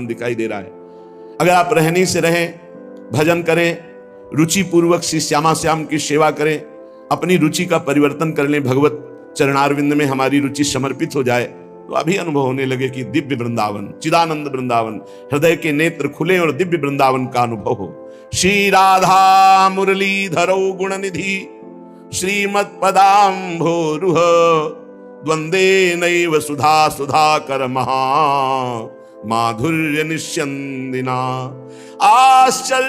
दिखाई दे रहा है। अगर आप रहनी से रहें, भजन करें, रुचि पूर्वक श्री श्यामा श्याम की सेवा करें, अपनी रुचि का परिवर्तन कर लें, भगवत चरणारविंद में हमारी रुचि समर्पित हो जाए, तो अभी अनुभव होने लगे कि दिव्य वृंदावन, चिदानंद वृंदावन, हृदय के नेत्र खुले और दिव्य वृंदावन का अनुभव हो। श्री राधा मुरलीधरो गुणनिधि श्रीमत् पदाम्भोरुह द्वंदे नैव सुधा सुधाकर महा माधुर्य निस्यन्दिना आश्चर्यातुल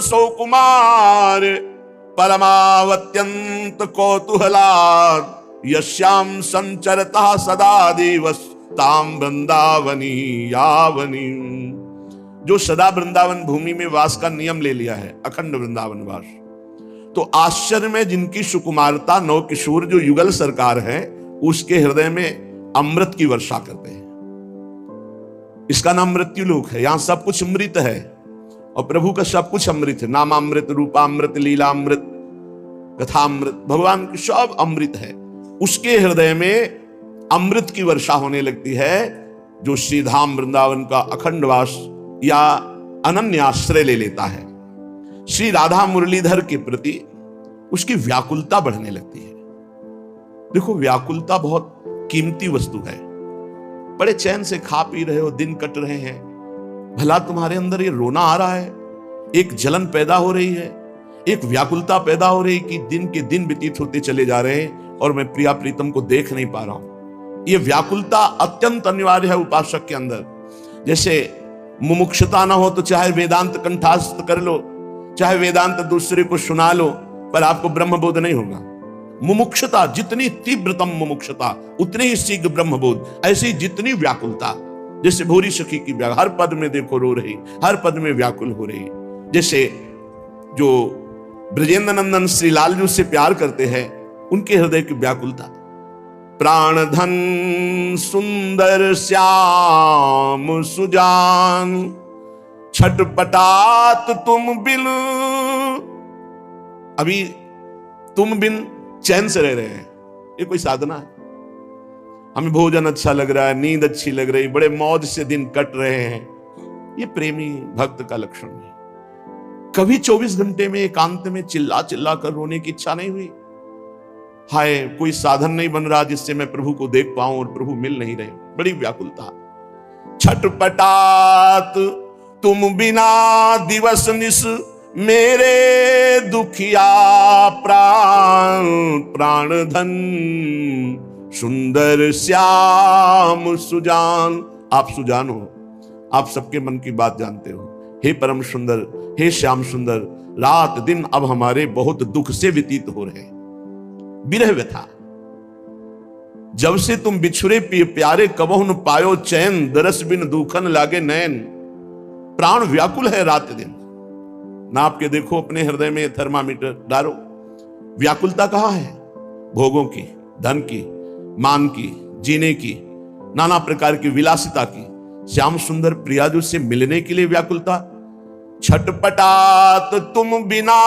सौकुमार परमावत्यंत कौतूहलात् यस्याम संचरता सदा दिवस ताम वृंदावनी यावनी। जो सदा वृंदावन भूमि में वास का नियम ले लिया है, अखंड वृंदावन वास, तो आश्चर्य में जिनकी सुकुमारता नौ किशोर जो युगल सरकार है, उसके हृदय में अमृत की वर्षा करते हैं। इसका नाम मृत्यु लोक है। यहां सब कुछ अमृत है और प्रभु का सब कुछ अमृत है। नामामृत, रूपामृत, लीलामृत, कथामृत, भगवान की सब अमृत है। उसके हृदय में अमृत की वर्षा होने लगती है जो श्रीधाम वृंदावन का अखंड वास या अनन्य आश्रय ले लेता है। श्री राधा मुरलीधर के प्रति उसकी व्याकुलता बढ़ने लगती है। देखो, व्याकुलता बहुत कीमती वस्तु है। बड़े चैन से खा पी रहे हो, दिन कट रहे हैं, भला तुम्हारे अंदर ये रोना आ रहा है, एक जलन पैदा हो रही है, एक व्याकुलता पैदा हो रही कि दिन के दिन व्यतीत होते चले जा रहे हैं और मैं प्रिया प्रीतम को देख नहीं पा रहा हूं। ये व्याकुलता अत्यंत अनिवार्य है उपासक के अंदर। जैसे मुमुक्षुता ना हो तो चाहे वेदांत कंठास्थ कर लो, चाहे वेदांत दूसरे को सुना लो, पर आपको ब्रह्मबोध नहीं होगा। मुमुक्षुता, जितनी तीव्रतम मुमुक्षुता उतनी ही शीघ्र ब्रह्मबोध। ऐसी जितनी व्याकुलता, जैसे भूरी सखी की व्याकुल, हर पद में देखो रो रही, हर पद में व्याकुल हो रही। जैसे जो ब्रजेंद्र नंदन श्री लालजू से प्यार करते हैं, उनके हृदय की व्याकुलता। प्राण धन सुंदर श्याम सुजान छटपटात तुम बिन। अभी तुम बिन चैन से रह रहे हैं, ये कोई साधना है? हमें भोजन अच्छा लग रहा है, नींद अच्छी लग रही, बड़े मौज से दिन कट रहे हैं, ये प्रेमी भक्त का लक्षण है। कभी 24 घंटे में एकांत में चिल्ला चिल्ला कर रोने की इच्छा नहीं हुई? हाय, कोई साधन नहीं बन रहा जिससे मैं प्रभु को देख पाऊं और प्रभु मिल नहीं रहे, बड़ी व्याकुलता। छटपटात तुम बिना दिवस निस मेरे दुखिया प्राण। प्राण धन सुंदर श्याम सुजान। आप सुजान हो, आप सबके मन की बात जानते हो। हे परम सुंदर, हे श्याम सुंदर, रात दिन अब हमारे बहुत दुख से व्यतीत हो रहे। विरह व्यथा, जब से तुम बिछुरे प्यारे कबहु न पायो चैन, दरस बिन दुखन लागे नैन। प्राण व्याकुल है रात दिन। नाप के देखो अपने हृदय में थर्मामीटर डालो। व्याकुलता कहां है? भोगों की, धन की, मान की, जीने की, नाना प्रकार की विलासिता की। श्याम सुंदर प्रियाजू से मिलने के लिए व्याकुलता। छटपटात तुम बिना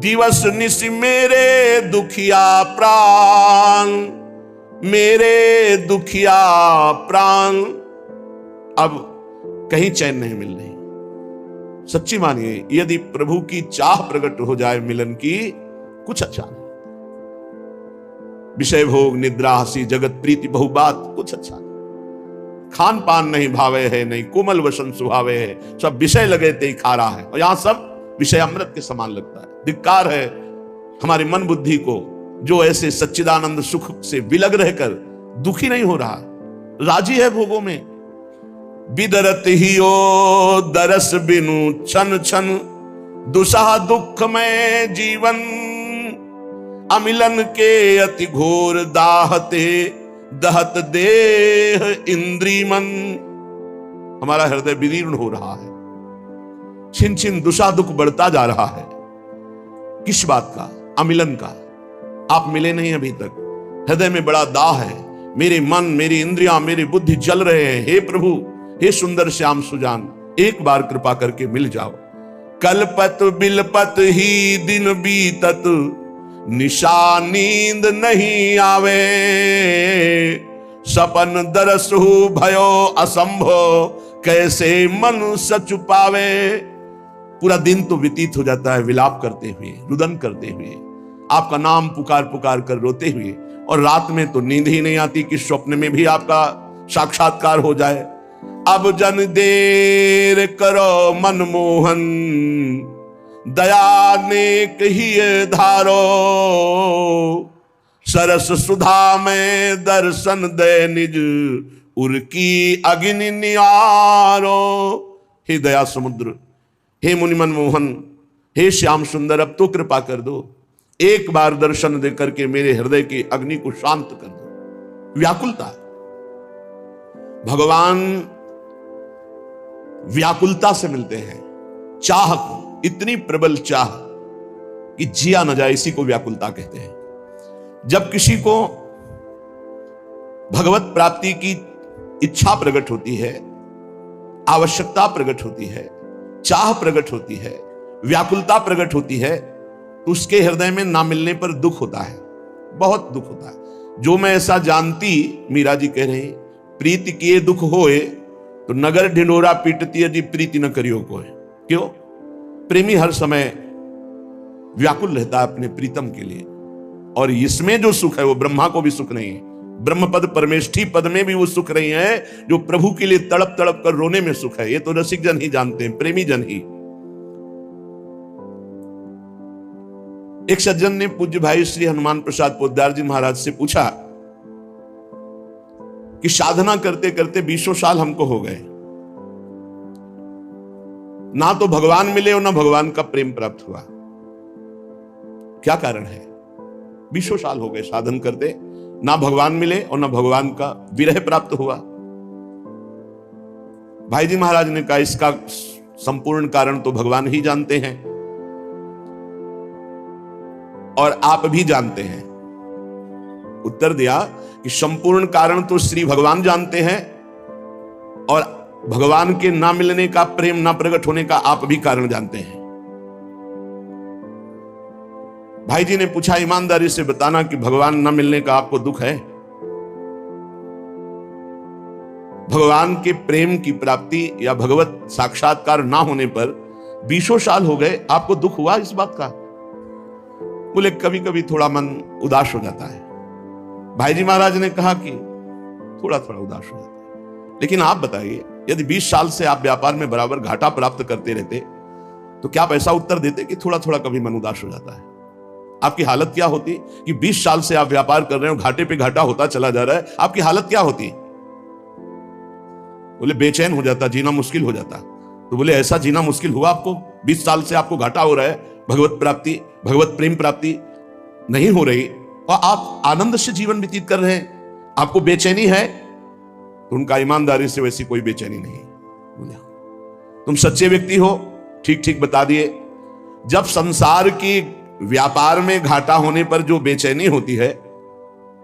दिवस निस मेरे दुखिया प्राण। मेरे दुखिया प्राण। अब कहीं चैन नहीं मिल रही। सच्ची मानिए, यदि प्रभु की चाह प्रकट हो जाए मिलन की, कुछ अच्छा नहीं। विषय भोग, निद्रा, हंसी, जगत प्रीति, बहुबात, कुछ अच्छा नहीं। खान पान नहीं भावे है, नहीं कोमल वसन सुहावे है, सब विषय लगे ते खा रहा है। और यहां सब विषय अमृत के समान लगता है। धिक्कार है हमारी मन बुद्धि को, जो ऐसे सच्चिदानंद सुख से विलग रहकर दुखी नहीं हो रहा, राजी है भोगों में। बिदरत ही ओ दरस बिनु छन छन, दुसह दुख में जीवन। अमिलन के अति घोर दाहते, दहत देह इंद्री मन। हमारा हृदय विदीर्ण हो रहा है, छिन छिन दुषा दुख बढ़ता जा रहा है। किस बात का? अमिलन का। आप मिले नहीं अभी तक, हृदय में बड़ा दाह है। मेरे मन, मेरी इंद्रियां, मेरी बुद्धि जल रहे हैं। हे प्रभु, हे सुंदर श्याम सुजान, एक बार कृपा करके मिल जाओ। कलपत बिलपत ही दिन बीतत, निशा नींद नहीं आवे। सपन दरसु भयो असंभो, कैसे मन सच पावे। पूरा दिन तो व्यतीत हो जाता है विलाप करते हुए, रुदन करते हुए, आपका नाम पुकार पुकार कर रोते हुए, और रात में तो नींद ही नहीं आती कि स्वप्न में भी आपका साक्षात्कार हो जाए। अब जन देर करो मनमोहन, दया नेक ही धारो, सरस सुधा में दर्शन दे निज, उर्की अग्नि नियारो। हे दया समुद्र, हे मुनि मनमोहन, हे श्याम सुंदर, अब तो कृपा कर दो, एक बार दर्शन दे करके मेरे हृदय की अग्नि को शांत कर दो। व्याकुलता, भगवान व्याकुलता से मिलते हैं, चाह को, इतनी प्रबल चाह कि जिया न जाए, इसी को व्याकुलता कहते हैं। जब किसी को भगवत प्राप्ति की इच्छा प्रकट होती है, आवश्यकता प्रकट होती है, चाह प्रकट होती है, व्याकुलता प्रकट होती है, तो उसके हृदय में ना मिलने पर दुख होता है, बहुत दुख होता है। जो मैं ऐसा जानती, मीरा जी कह रहे हैं, प्रीति किए दुख होए, तो नगर ढिंडोरा पीटती यदि प्रीति न करियो कोई। क्यों? प्रेमी हर समय व्याकुल रहता है अपने प्रीतम के लिए, और इसमें जो सुख है वो ब्रह्मा को भी सुख नहीं है। ब्रह्म पद परमेष्ठी पद में भी वो सुख नहीं है जो प्रभु के लिए तड़प तड़प कर रोने में सुख है। ये तो रसिक जन ही जानते हैं, प्रेमी जन ही। एक सज्जन ने पूज्य भाई श्री हनुमान प्रसाद पोद्दार जी महाराज से पूछा कि साधना करते करते 20 साल हमको हो गए, ना तो भगवान मिले और ना भगवान का प्रेम प्राप्त हुआ, क्या कारण है? 20 साल हो गए साधन करते, ना भगवान मिले और ना भगवान का विरह प्राप्त हुआ। भाई जी महाराज ने कहा इसका संपूर्ण कारण तो भगवान ही जानते हैं और आप भी जानते हैं। उत्तर दिया कि संपूर्ण कारण तो श्री भगवान जानते हैं और भगवान के ना मिलने का, प्रेम ना प्रकट होने का आप भी कारण जानते हैं। भाई जी ने पूछा ईमानदारी से बताना कि भगवान ना मिलने का आपको दुख है? भगवान के प्रेम की प्राप्ति या भगवत साक्षात्कार ना होने पर 20 साल हो गए, आपको दुख हुआ इस बात का? बोले कभी कभी थोड़ा मन उदास हो जाता है। भाई जी महाराज ने कहा कि थोड़ा थोड़ा उदास हो जाता है, लेकिन आप बताइए यदि 20 साल से आप व्यापार में बराबर घाटा प्राप्त करते रहते तो क्या आप ऐसा उत्तर देते कि थोड़ा थोड़ा कभी मन उदास हो जाता है? आपकी हालत क्या होती कि 20 साल से आप व्यापार कर रहे हो, घाटे पे घाटा होता चला जा रहा है, आपकी हालत क्या होती? बोले बेचैन हो जाता, जीना मुश्किल हो जाता। तो बोले ऐसा जीना मुश्किल हुआ आपको? 20 साल से आपको घाटा हो रहा है, भगवत प्राप्ति, भगवत प्रेम प्राप्ति नहीं हो रही और आप आनंद से जीवन व्यतीत कर रहे हैं, आपको बेचैनी है? तो उनका ईमानदारी से वैसी कोई बेचैनी नहीं। बोले तुम सच्चे व्यक्ति हो, ठीक ठीक बता दिए। जब संसार की व्यापार में घाटा होने पर जो बेचैनी होती है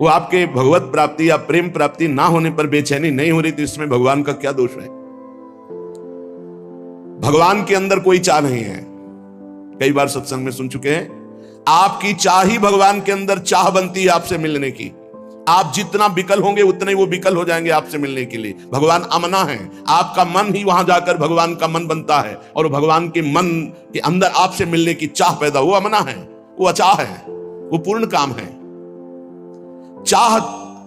वो आपके भगवत प्राप्ति या प्रेम प्राप्ति ना होने पर बेचैनी नहीं हो रही, तो इसमें भगवान का क्या दोष है? भगवान के अंदर कोई चाह नहीं है। कई बार सत्संग में सुन चुके हैं, आपकी चाह ही भगवान के अंदर चाह बनती है आपसे मिलने की। आप जितना विकल होंगे उतने ही वो विकल हो जाएंगे आपसे मिलने के लिए। भगवान अमना है, आपका मन ही वहां जाकर भगवान का मन बनता है और भगवान के मन के अंदर आपसे मिलने की चाह पैदा, वो अमना है, वो अचाह है, वो पूर्ण काम है। चाह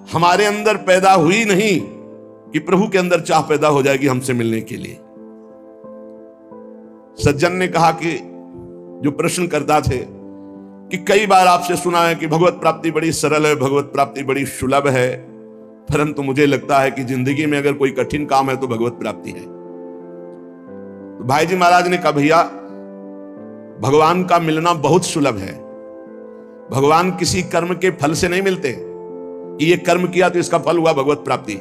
हमारे अंदर पैदा हुई नहीं कि प्रभु के अंदर चाह पैदा हो जाएगी हमसे मिलने के लिए। सज्जन ने कहा कि जो प्रश्न करता थे कि कई बार आपसे सुना है कि भगवत प्राप्ति बड़ी सरल है, भगवत प्राप्ति बड़ी सुलभ है, परंतु मुझे लगता है कि जिंदगी में अगर कोई कठिन काम है तो भगवत प्राप्ति है। तो भाई जी महाराज ने कहा भैया भगवान का मिलना बहुत सुलभ है। भगवान किसी कर्म के फल से नहीं मिलते कि ये कर्म किया तो इसका फल हुआ भगवत प्राप्ति।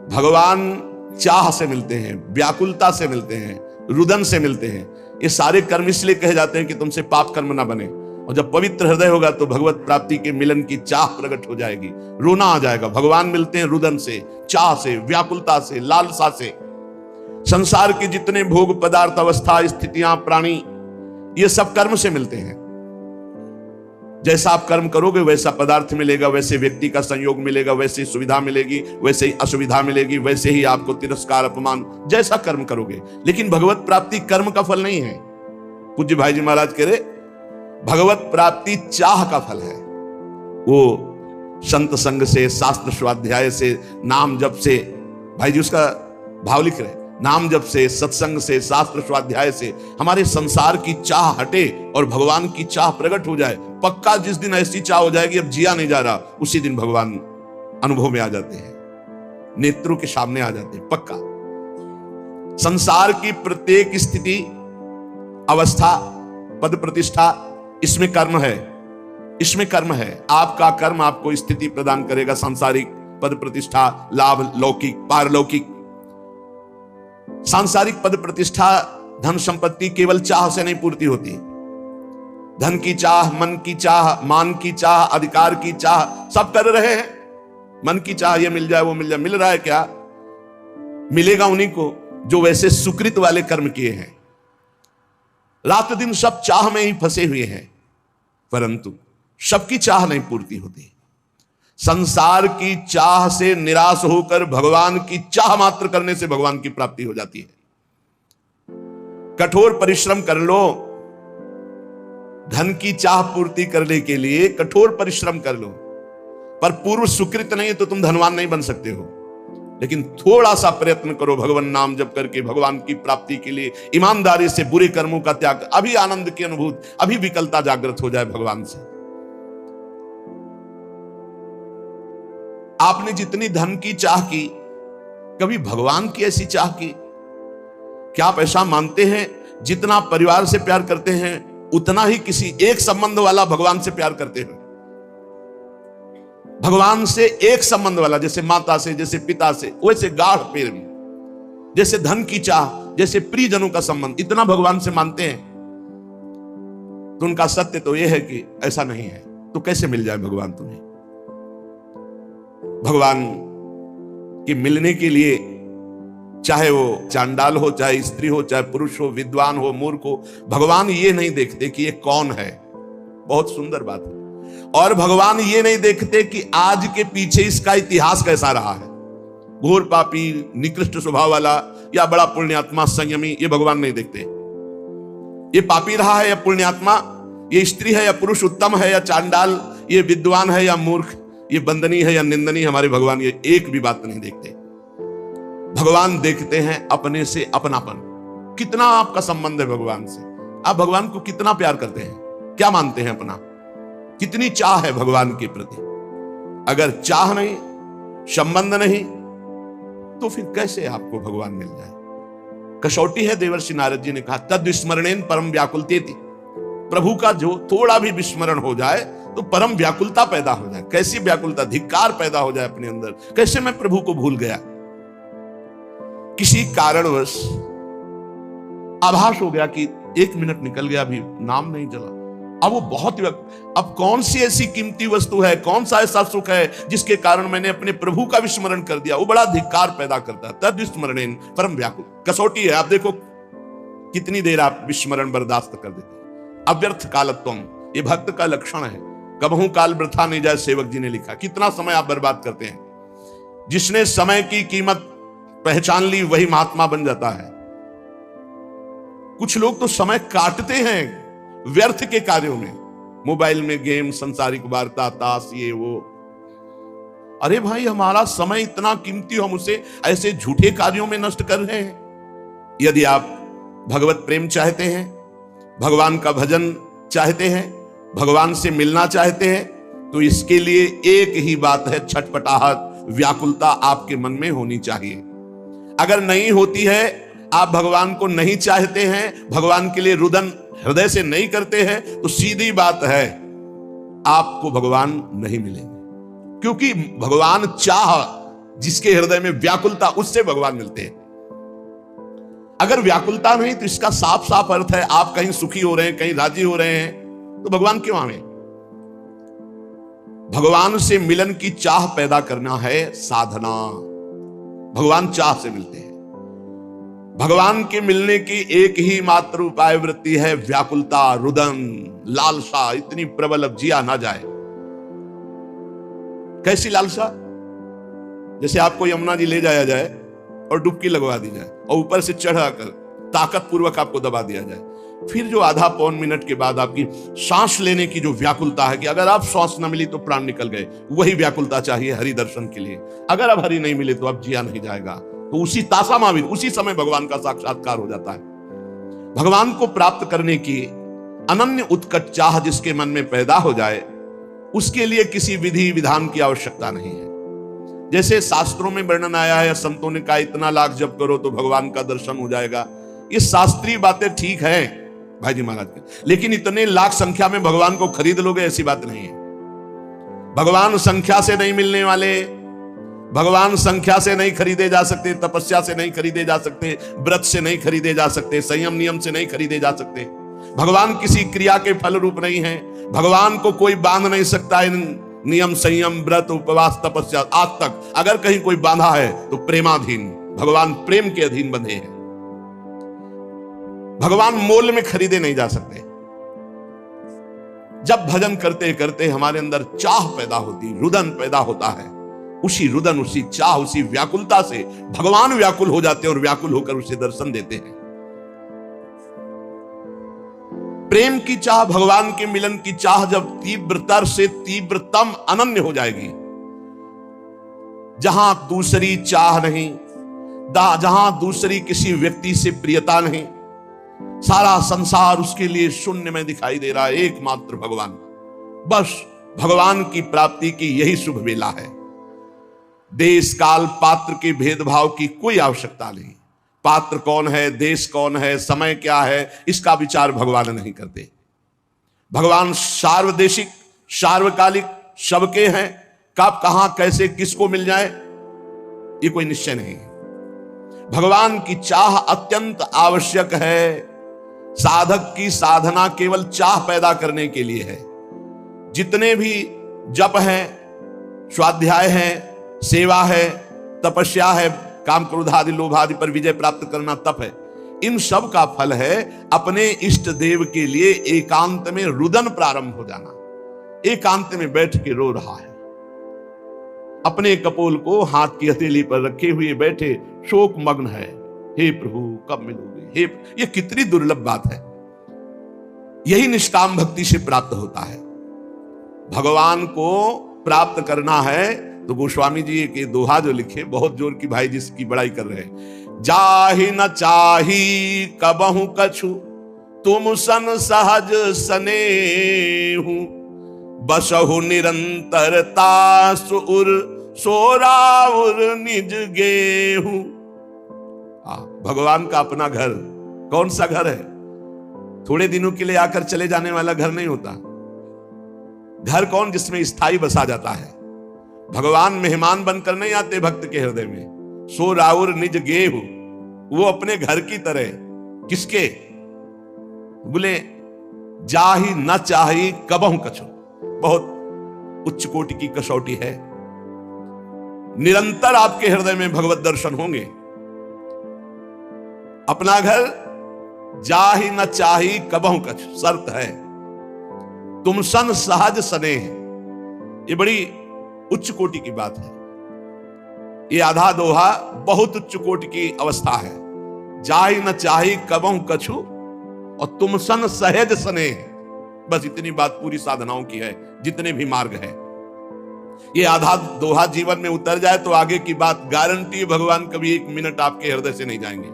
भगवान चाह से मिलते हैं, व्याकुलता से मिलते हैं, रुदन से मिलते हैं। ये सारे कर्म इसलिए कहे जाते हैं कि तुमसे पाप कर्म ना बने, और जब पवित्र हृदय होगा तो भगवत प्राप्ति के मिलन की चाह प्रकट हो जाएगी, रोना आ जाएगा। भगवान मिलते हैं रुदन से, चाह से, व्याकुलता से, लालसा से। संसार के जितने भोग पदार्थ, अवस्था, स्थितियां, प्राणी, ये सब कर्म से मिलते हैं। जैसा आप कर्म करोगे वैसा पदार्थ मिलेगा, वैसे व्यक्ति का संयोग मिलेगा, वैसे सुविधा मिलेगी, वैसे ही असुविधा मिलेगी, वैसे ही आपको तिरस्कार अपमान, जैसा कर्म करोगे। लेकिन भगवत प्राप्ति कर्म का फल नहीं है। पूज्य भाई जी महाराज कह रहे भगवत प्राप्ति चाह का फल है। वो संत संग से, शास्त्र स्वाध्याय से, नाम जप से, भाई जी उसका भाव लिख रहे, नाम जप से, सत्संग से, शास्त्र स्वाध्याय से हमारे संसार की चाह हटे और भगवान की चाह प्रकट हो जाए। पक्का जिस दिन ऐसी चाह हो जाएगी अब जिया नहीं जा रहा, उसी दिन भगवान अनुभव में आ जाते हैं, नेत्रों के सामने आ जाते हैं। पक्का संसार की प्रत्येक स्थिति, अवस्था, पद प्रतिष्ठा, इसमें कर्म है, इसमें कर्म है। आपका कर्म आपको स्थिति प्रदान करेगा, सांसारिक पद प्रतिष्ठा, लाभ, लौकिक, पारलौकिक। सांसारिक पद प्रतिष्ठा, धन संपत्ति केवल चाह से नहीं पूर्ति होती। धन की चाह, मन की चाह, मान की चाह, अधिकार की चाह, सब कर रहे हैं। मन की चाह ये मिल जाए, वो मिल जाए, मिल रहा है क्या? मिलेगा उन्हीं को जो वैसे सुकृत वाले कर्म किए हैं। रात दिन सब चाह में ही फंसे हुए हैं, परंतु सबकी चाह नहीं पूर्ति होती। संसार की चाह से निराश होकर भगवान की चाह मात्र करने से भगवान की प्राप्ति हो जाती है। कठोर परिश्रम कर लो, धन की चाह पूर्ति करने के लिए कठोर परिश्रम कर लो, पर पूर्व सुकृत नहीं तो तुम धनवान नहीं बन सकते हो। लेकिन थोड़ा सा प्रयत्न करो भगवान नाम जप करके भगवान की प्राप्ति के लिए, ईमानदारी से बुरे कर्मों का त्याग, अभी आनंद की अनुभूति, अभी विकलता जागृत हो जाए भगवान से। आपने जितनी धन की चाह की, कभी भगवान की ऐसी चाह की? क्या आप ऐसा मानते हैं जितना परिवार से प्यार करते हैं उतना ही किसी एक संबंध वाला भगवान से प्यार करते हैं? भगवान से एक संबंध वाला, जैसे माता से, जैसे पिता से, वैसे गाढ़ प्रेम, जैसे धन की चाह, जैसे प्रियजनों का संबंध, इतना भगवान से मानते हैं। तो उनका सत्य तो यह है कि ऐसा नहीं है। तो कैसे मिल जाए भगवान तुम्हें? भगवान के मिलने के लिए, चाहे वो चांडाल हो, चाहे स्त्री हो, चाहे पुरुष हो, विद्वान हो, मूर्ख हो, भगवान ये नहीं देखते कि ये कौन है। बहुत सुंदर बात है। और भगवान ये नहीं देखते कि आज के पीछे इसका इतिहास कैसा रहा है, घोर पापी, निकृष्ट स्वभाव वाला या बड़ा पुण्यात्मा, संयमी, ये भगवान नहीं देखते। ये पापी रहा है या पुण्यात्मा, ये स्त्री है या पुरुष उत्तम है या चांडाल, ये विद्वान है या मूर्ख, ये वंदनीय है या निंदनीय, हमारे भगवान ये एक भी बात नहीं देखते। भगवान देखते हैं अपने से अपनापन। कितना आपका संबंध है भगवान से? आप भगवान को कितना प्यार करते हैं, क्या मानते हैं अपना, कितनी चाह है भगवान के प्रति? अगर चाह नहीं, संबंध नहीं, तो फिर कैसे आपको भगवान मिल जाए? कसौटी है, देवर्षि नारद जी ने कहा, तद स्मरणेन परम व्याकुलतेति। प्रभु का जो थोड़ा भी विस्मरण हो जाए तो परम व्याकुलता पैदा हो जाए। कैसी व्याकुलता? धिक्कार पैदा हो जाए अपने अंदर। कैसे मैं प्रभु को भूल गया? किसी कारणवश आभास हो गया कि 1 मिनट निकल गया, अभी नाम नहीं चला। अब वो बहुत, अब कौन सी ऐसी कीमती वस्तु है, कौन सा ऐसा सुख है जिसके कारण मैंने अपने प्रभु का विस्मरण कर दिया? वो बड़ा धिक्कार पैदा करता है। तद विस्मरणेन परम व्याकुल। कसौटी है, आप देखो कितनी देर आप विस्मरण बर्दाश्त कर देते। अव्यर्थ कालत्वम, ये भक्त का लक्षण है। कबहू काल वृथा नहीं जाए, सेवक जी ने लिखा। कितना समय आप बर्बाद करते हैं। जिसने समय की कीमत पहचान ली वही महात्मा बन जाता है। कुछ लोग तो समय काटते हैं व्यर्थ के कार्यों में, मोबाइल में गेम, संसारिक वार्ता, ताश, ये वो। अरे भाई, हमारा समय इतना कीमती, हम उसे ऐसे झूठे कार्यों में नष्ट कर रहे हैं। यदि आप भगवत प्रेम चाहते हैं, भगवान का भजन चाहते हैं, भगवान से मिलना चाहते हैं, तो इसके लिए एक ही बात है, छटपटाहट, व्याकुलता आपके मन में होनी चाहिए। अगर नहीं होती है, आप भगवान को नहीं चाहते हैं, भगवान के लिए रुदन हृदय से नहीं करते हैं, तो सीधी बात है, आपको भगवान नहीं मिलेंगे। क्योंकि भगवान चाह, जिसके हृदय में व्याकुलता, उससे भगवान मिलते हैं। अगर व्याकुलता नहीं तो इसका साफ साफ अर्थ है आप कहीं सुखी हो रहे हैं, कहीं राजी हो रहे हैं, तो भगवान क्यों आवे? भगवान से मिलन की चाह पैदा करना है साधना। भगवान चाह से मिलते हैं। भगवान के मिलने की एक ही मात्र उपाय वृत्ति है व्याकुलता, रुदन, लालसा इतनी प्रबल अब जिया ना जाए। कैसी लालसा? जैसे आपको यमुना जी ले जाया जाए और डुबकी लगवा दी जाए और ऊपर से चढ़ाकर ताकत पूर्वक आपको दबा दिया जाए, फिर जो आधा पौन मिनट के बाद आपकी सांस लेने की जो व्याकुलता है कि अगर आप सांस न मिली तो प्राण निकल गए, वही व्याकुलता चाहिए हरि दर्शन के लिए। अगर अब हरि नहीं मिले तो अब जिया नहीं जाएगा। तो उसी तासा माविर उसी समय भगवान का साक्षात्कार हो जाता है। भगवान को प्राप्त करने की अनन्य उत्कट चाह जिसके मन में पैदा हो जाए, उसके लिए किसी विधि विधान की आवश्यकता नहीं है। जैसे शास्त्रों में वर्णन आया है, संतों ने कहा इतना लाख जप करो तो भगवान का दर्शन हो जाएगा। ये शास्त्रीय बातें ठीक है भाई जी महाराज के, लेकिन इतने लाख संख्या में भगवान को खरीद लोगे ऐसी बात नहीं है। भगवान संख्या से नहीं मिलने वाले, भगवान संख्या से नहीं खरीदे जा सकते, तपस्या से नहीं खरीदे जा सकते, व्रत से नहीं खरीदे जा सकते, संयम नियम से नहीं खरीदे जा सकते। भगवान किसी क्रिया के फल रूप नहीं है। भगवान को कोई बांध नहीं सकता इन नियम, संयम, व्रत, उपवास, तपस्या। आज तक अगर कहीं कोई बांधा है तो प्रेमाधीन, भगवान प्रेम के अधीन बंधे हैं। भगवान मोल में खरीदे नहीं जा सकते। जब भजन करते करते हमारे अंदर चाह पैदा होती, रुदन पैदा होता है, उसी रुदन, उसी चाह, उसी व्याकुलता से भगवान व्याकुल हो जाते हैं और व्याकुल होकर उसे दर्शन देते हैं। प्रेम की चाह, भगवान के मिलन की चाह जब तीव्रतर से तीव्रतम अनन्य हो जाएगी, जहां दूसरी चाह नहीं, जहां दूसरी किसी व्यक्ति से प्रियता नहीं, सारा संसार उसके लिए शून्य में दिखाई दे रहा है, एकमात्र भगवान। बस भगवान की प्राप्ति की यही शुभ वेला है। देश काल पात्र के भेदभाव की कोई आवश्यकता नहीं। पात्र कौन है, देश कौन है, समय क्या है, इसका विचार भगवान नहीं करते। भगवान सार्वदेशिक, सार्वकालिक, सबके हैं। कब, कहां, कैसे, किसको मिल जाए, ये कोई निश्चय नहीं है। भगवान की चाह अत्यंत आवश्यक है। साधक की साधना केवल चाह पैदा करने के लिए है। जितने भी जप है, स्वाध्याय है, सेवा है, तपस्या है, काम क्रोध आदि लोभ आदि पर विजय प्राप्त करना तप है, इन सब का फल है अपने इष्ट देव के लिए एकांत में रुदन प्रारंभ हो जाना। एकांत में बैठ के रो रहा है, अपने कपोल को हाथ की हथेली पर रखे हुए बैठे शोक मग्न है। हे प्रभु कब मिलोगे, हे, ये कितनी दुर्लभ बात है। यही निष्काम भक्ति से प्राप्त होता है। भगवान को प्राप्त करना है तो गोस्वामी जी के दोहा जो लिखे, बहुत जोर की भाई जिसकी बड़ाई कर रहे हैं। जाहि न चाही कबहु कछु, तुम सन सहज सनेहु, बसहु निरंतरता सुर सोराउर निज गेहूं। भगवान का अपना घर कौन सा घर है? थोड़े दिनों के लिए आकर चले जाने वाला घर नहीं होता। घर कौन? जिसमें स्थायी बसा जाता है। भगवान मेहमान बनकर नहीं आते भक्त के हृदय में। सो राउर निज गेहूं, वो अपने घर की तरह। किसके? बोले जाहि न चाही कबहु कछु, बहुत उच्च कोटि की कसौटी है। निरंतर आपके हृदय में भगवत दर्शन होंगे। अपना घर जाहि न चाही कबहु कछु, शर्त है तुम सन सहज सनेह। ये बड़ी उच्च कोटि की बात है। ये आधा दोहा बहुत उच्च कोटि की अवस्था है। जाहि न चाही कबहु कछु और तुम सन सहज स्नेह। बस इतनी बात पूरी साधनाओं की है, जितने भी मार्ग है। ये आधा दोहा जीवन में उतर जाए तो आगे की बात गारंटी, भगवान कभी एक मिनट आपके हृदय से नहीं जाएंगे।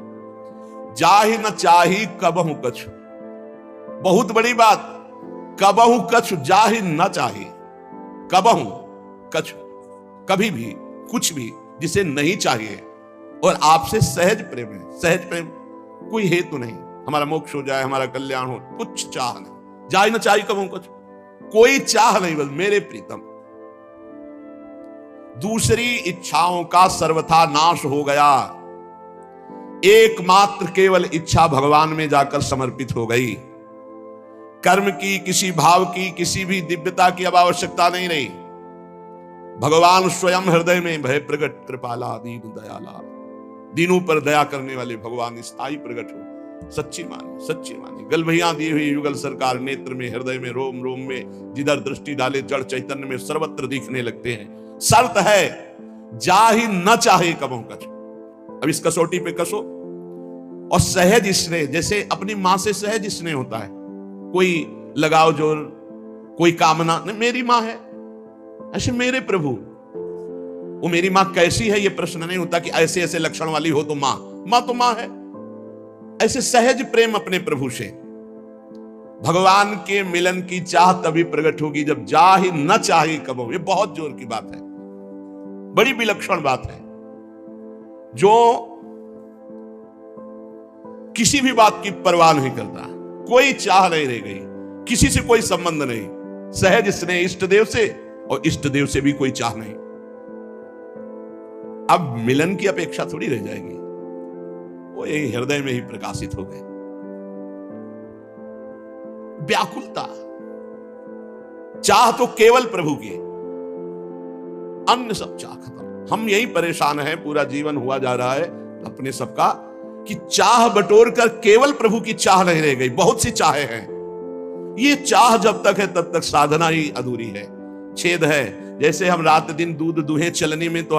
जाहि न चाही कबहु कछु, बहुत बड़ी बात। कबहु कछु, जाहि न चाही कबहु कछु, कभी भी कुछ भी जिसे नहीं चाहिए और आपसे सहज प्रेम है। सहज प्रेम, कोई हेतु नहीं, हमारा मोक्ष हो जाए, हमारा कल्याण हो, कुछ चाह नहीं। जाहि न चाही कबहु कछु, कोई चाह नहीं, बस मेरे प्रीतम। दूसरी इच्छाओं का सर्वथा नाश हो गया। एकमात्र केवल इच्छा भगवान में जाकर समर्पित हो गई। कर्म की, किसी भाव की, किसी भी दिव्यता की अब आवश्यकता नहीं रही। भगवान स्वयं हृदय में भय प्रकट कृपाला दीन दयाला। दीनों पर दया करने वाले भगवान स्थायी प्रकट हो। सच्ची मानी, सच्ची मानी। गलभैया दी हुई युगल सरकार नेत्र में, हृदय में, रोम रोम में, जिधर दृष्टि डाले जड़ चैतन्य में सर्वत्र दिखने लगते हैं। शर्त है जा ही न चाहे कबहू कछ। अब इस कसौटी पे कसो और सहज स्नेह, जैसे अपनी मां से सहज स्नेह होता है, कोई लगाव जोर, कोई कामना नहीं, मेरी मां है, ऐसे मेरे प्रभु। वो मेरी मां कैसी है ये प्रश्न नहीं होता कि ऐसे ऐसे लक्षण वाली हो तो मां तो मां है। ऐसे सहज प्रेम अपने प्रभु से। भगवान के मिलन की चाह तभी प्रकट होगी जब जा ही न चाहे कबहू। ये बहुत जोर की बात है, बड़ी विलक्षण बात है। जो किसी भी बात की परवाह नहीं करता, कोई चाह नहीं रह गई, किसी से कोई संबंध नहीं, सहज स्नेह इष्ट देव से, और इष्ट देव से भी कोई चाह नहीं। अब मिलन की अपेक्षा थोड़ी रह जाएगी, वो यही हृदय में ही प्रकाशित हो गए। व्याकुलता, चाह तो केवल प्रभु की, अन्य सब चाह खत्म। हम यही परेशान हैं, पूरा जीवन हुआ जा रहा है अपने सबका कि चाह बटोर कर केवल प्रभु की चाह नहीं रह गई, बहुत सी चाहें हैं। ये चाह जब तक है तब तक साधना ही अधूरी है, छेद है। जैसे हम रात दिन दूध दुहे चलने में तो